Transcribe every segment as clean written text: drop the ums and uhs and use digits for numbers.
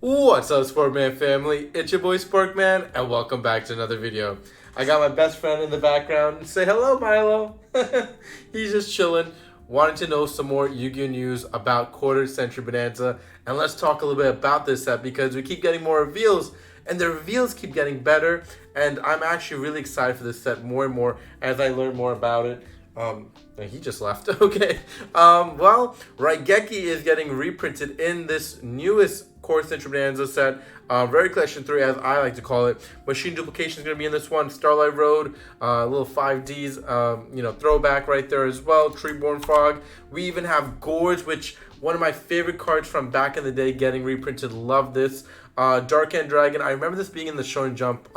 What's up, Sporkman family? It's your boy Sporkman, and welcome back to another video. I got my best friend in the background. Say hello, Milo. He's just chilling, wanting to know some more Yu-Gi-Oh news about Quarter Century Bonanza, and let's talk a little bit about this set because we keep getting more reveals, and the reveals keep getting better, and I'm actually really excited for this set more and more as I learn more about it. He just left. Okay. Well, Raigeki is getting reprinted in this newest Core Central Bonanza set. Very Collection 3, as I like to call it. Machine Duplication is going to be in this one. Starlight Road, little 5Ds, throwback right there as well. Treeborn Frog. We even have Gorge, which one of my favorite cards from back in the day getting reprinted. Love this. Dark End Dragon. I remember this being in the Shonen Jump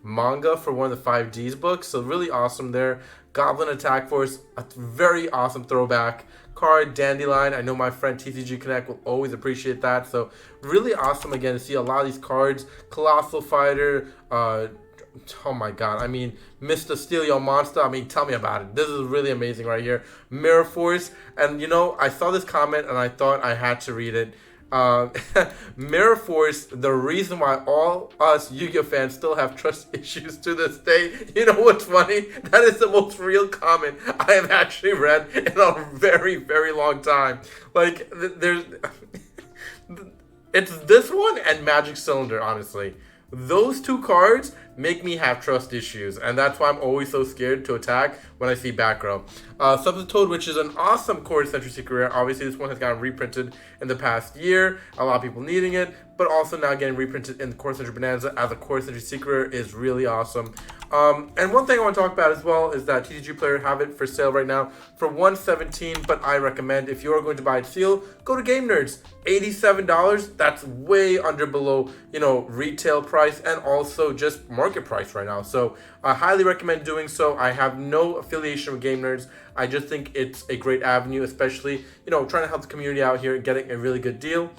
manga for one of the 5Ds books. So really awesome there. Goblin Attack Force, a very awesome throwback card. Dandelion, I know my friend TCG Connect will always appreciate that. So really awesome again to see a lot of these cards. Colossal Fighter, oh my god, I mean, Mr. Steal Your Monster, I mean, tell me about it. This is really amazing right here. Mirror Force, and I saw this comment and I thought I had to read it. Uh, Mirror Force, the reason why all us Yu-Gi-Oh fans still have trust issues to this day. You know what's funny? That is the most real comment I have actually read in a very, very long time. Like, there's... It's this one and Magic Cylinder, honestly. Those two cards make me have trust issues, and that's why I'm always so scared to attack when I see back row. Substitute, which is an awesome Core Century Secret Rare. Obviously, this one has gotten reprinted in the past year. A lot of people needing it, but also now getting reprinted in the Core Century Bonanza as a Core Century Secret Rare is really awesome. And one thing I want to talk about as well is that TCG Player have it for sale right now for $117, but I recommend if you're going to buy it sealed, go to Game Nerds. $87, that's way under below, retail price and also just market price right now. So I highly recommend doing so. I have no affiliation with Game Nerds. I just think it's a great avenue, especially, trying to help the community out here and getting a really good deal.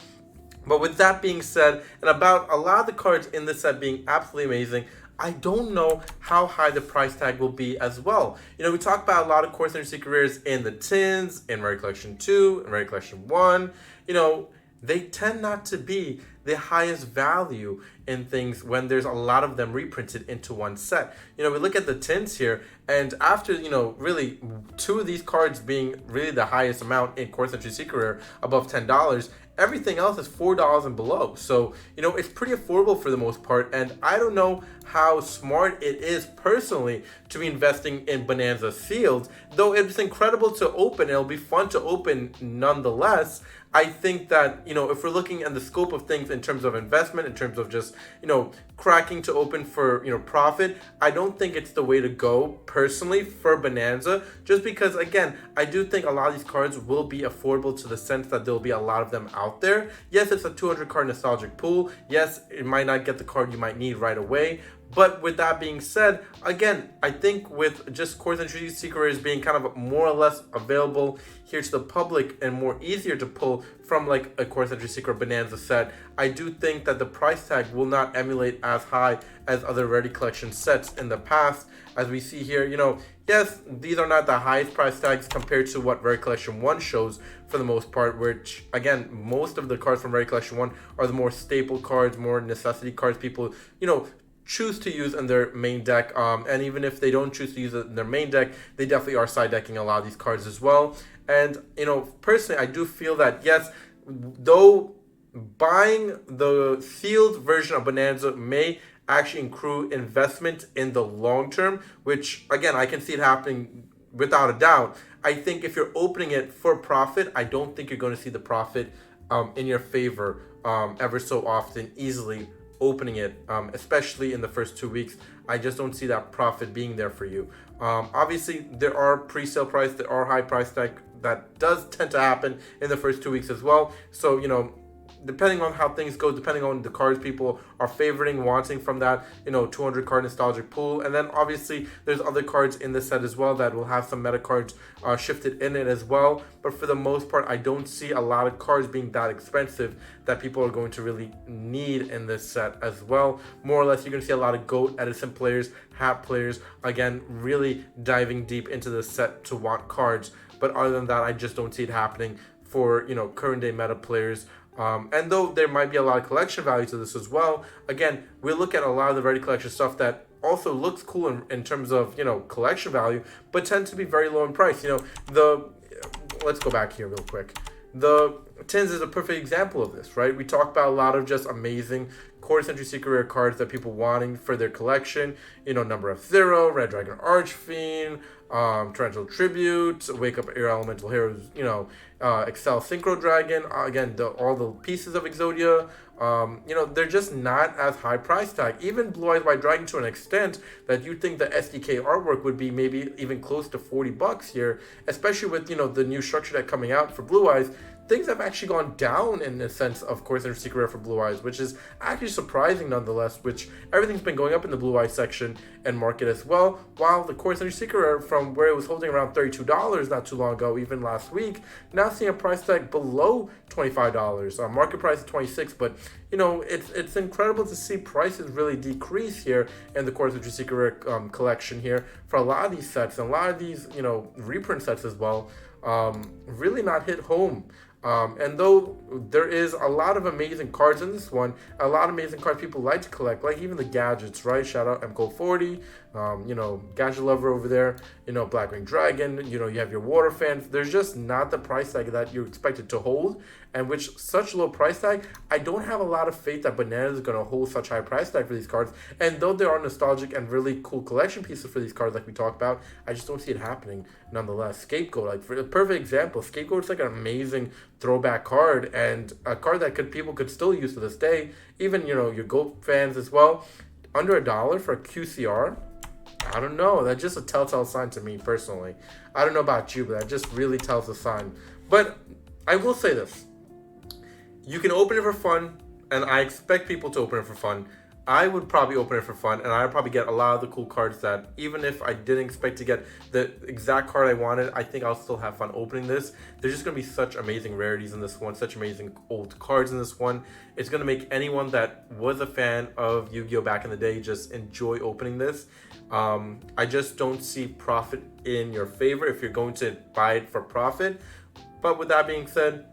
But with that being said, and about a lot of the cards in this set being absolutely amazing, I don't know how high the price tag will be as well. We talk about a lot of Core Century Secret Rares in the tins, in Rare Collection 2, in Rare Collection 1. They tend not to be the highest value in things when there's a lot of them reprinted into one set. We look at the tins here, and after, really two of these cards being really the highest amount in Core Century Secret Rare, above $10, everything else is $4 and below. So, it's pretty affordable for the most part. And I don't know how smart it is personally to be investing in Bonanza sealed, though it's incredible to open. It'll be fun to open nonetheless. I think that, if we're looking at the scope of things in terms of investment, in terms of just, cracking to open for, profit, I don't think it's the way to go personally for Bonanza, just because, again, I do think a lot of these cards will be affordable to the sense that there'll be a lot of them out there. Yes, it's a 200 card nostalgic pool. Yes, it might not get the card you might need right away. But with that being said, again, I think with just Core Century Secret Rares being kind of more or less available here to the public and more easier to pull from like a Core Century Secret Bonanza set, I do think that the price tag will not emulate as high as other Ready Collection sets in the past. As we see here, yes, these are not the highest price tags compared to what Rare Collection 1 shows for the most part, which, again, most of the cards from Rare Collection 1 are the more staple cards, more necessity cards people, choose to use in their main deck, and even if they don't choose to use it in their main deck, they definitely are side decking a lot of these cards as well. And personally, I do feel that yes, though buying the sealed version of Bonanza may actually accrue investment in the long term, which again I can see it happening without a doubt. I think if you're opening it for profit, I don't think you're going to see the profit in your favor ever so often easily opening it, especially in the first 2 weeks. I just don't see that profit being there for you. Obviously, there are pre-sale price, there are high price tag that does tend to happen in the first 2 weeks as well. So, depending on how things go, depending on the cards people are favoriting, wanting from that, 200 card nostalgic pool. And then obviously there's other cards in the set as well that will have some meta cards shifted in it as well. But for the most part, I don't see a lot of cards being that expensive that people are going to really need in this set as well. More or less, you're going to see a lot of GOAT, Edison players, Hat players, again, really diving deep into the set to want cards. But other than that, I just don't see it happening for current day meta players. And though there might be a lot of collection value to this as well, again, we look at a lot of the Ready collection stuff that also looks cool in terms of, collection value, but tends to be very low in price. Let's go back here real quick. The Tins is a perfect example of this, right? We talked about a lot of just amazing quarter century secret rare cards that people wanting for their collection. Number of Zero, Red Dragon Archfiend, Torrential Tribute, Wake Up Air Elemental Heroes, Excel Synchro Dragon. Again, all the pieces of Exodia. They're just not as high price tag. Even Blue Eyes White Dragon to an extent that you think the SDK artwork would be maybe even close to $40 here, especially with the new structure that coming out for Blue Eyes. Things have actually gone down in the sense of Core Center Secret Rare for Blue Eyes, which is actually surprising nonetheless, which everything's been going up in the Blue Eyes section and market as well, while the Core Center Secret Rare from where it was holding around $32 not too long ago, even last week, now seeing a price tag below $25. Market price is $26, but it's incredible to see prices really decrease here in the Core Center Secret Rare collection here for a lot of these sets and a lot of these reprint sets as well. Really not hit home. And though there is a lot of amazing cards in this one, a lot of amazing cards people like to collect, like even the gadgets, right? Shout out MCO40, Gadget Lover over there, Blackwing Dragon, you have your Water Fans. There's just not the price tag that you expected to hold, and which such low price tag, I don't have a lot of faith that Bonanza is going to hold such high price tag for these cards. And though there are nostalgic and really cool collection pieces for these cards like we talked about, I just don't see it happening nonetheless. Scapegoat, like for a perfect example, Scapegoat is like an amazing throwback card and a card that people could still use to this day. Even, your GOAT fans as well. Under $1 for a QCR, I don't know. That's just a telltale sign to me personally. I don't know about you, but that just really tells a sign. But I will say this. You can open it for fun, and I expect people to open it for fun. I would probably open it for fun, and I'd probably get a lot of the cool cards that, even if I didn't expect to get the exact card I wanted, I think I'll still have fun opening this. There's just going to be such amazing rarities in this one, such amazing old cards in this one. It's going to make anyone that was a fan of Yu-Gi-Oh! Back in the day just enjoy opening this. I just don't see profit in your favor if you're going to buy it for profit. But with that being said,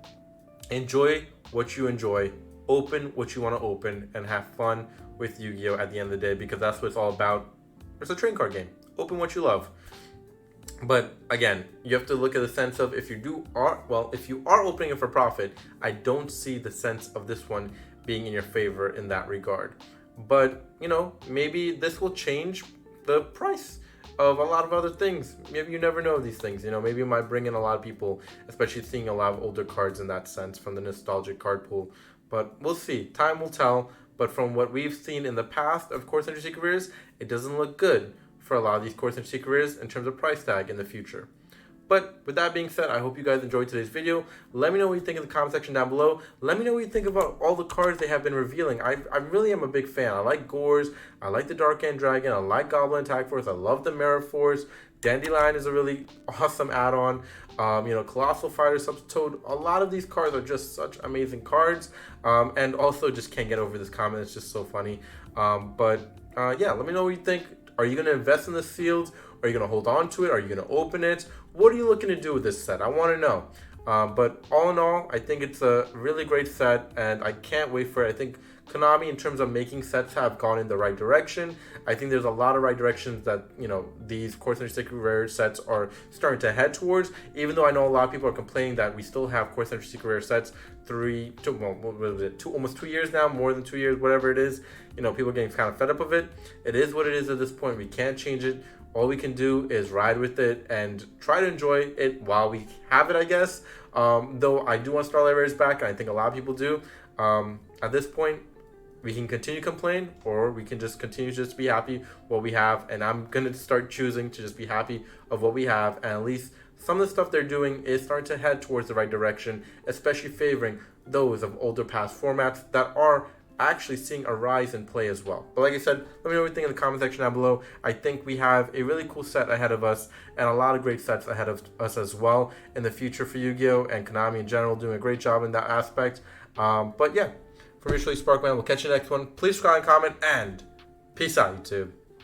enjoy what you enjoy, open what you want to open, and have fun with Yu-Gi-Oh! At the end of the day, because that's what it's all about. It's a trading card game. Open what you love. But again, you have to look at the sense of if you are opening it for profit, I don't see the sense of this one being in your favor in that regard. But, maybe this will change the price of a lot of other things. Maybe you never know these things. Maybe it might bring in a lot of people, especially seeing a lot of older cards in that sense from the nostalgic card pool. But we'll see. Time will tell. But from what we've seen in the past of Core Center Secret Rares, it doesn't look good for a lot of these Core Center Secret Rares in terms of price tag in the future. But with that being said, I hope you guys enjoyed today's video. Let me know what you think in the comment section down below. Let me know what you think about all the cards they have been revealing. I really am a big fan. I like Gores. I like the Dark End Dragon. I like Goblin Attack Force. I love the Mirror Force. Dandelion is a really awesome add-on. Colossal Fighter, Subtoad. A lot of these cards are just such amazing cards. And also just can't get over this comment. It's just so funny. Yeah, let me know what you think. Are you going to invest in the seals? Are you going to hold on to it? Are you going to open it? What are you looking to do with this set? I want to know. But all in all, I think it's a really great set, and I can't wait for it. I think Konami, in terms of making sets, have gone in the right direction. I think there's a lot of right directions that, these Core Center Secret Rare sets are starting to head towards, even though I know a lot of people are complaining that we still have Core Center Secret Rare sets almost 2 years now, more than 2 years, whatever it is. People are getting kind of fed up of it. It is what it is at this point. We can't change it. All we can do is ride with it and try to enjoy it while we have it, I guess. Though I do want Starlight Rares back, and I think a lot of people do. At this point, we can continue to complain, or we can just continue to just be happy what we have. And I'm going to start choosing to just be happy of what we have. And at least some of the stuff they're doing is starting to head towards the right direction, especially favoring those of older past formats that are actually seeing a rise in play as well. But like I said, let me know what you think in the comment section down below. I think we have a really cool set ahead of us, and a lot of great sets ahead of us as well in the future for Yu-Gi-Oh! And Konami in general doing a great job in that aspect. But yeah, from Usually Sparkman, we'll catch you next one. Please subscribe and comment, and peace out, YouTube.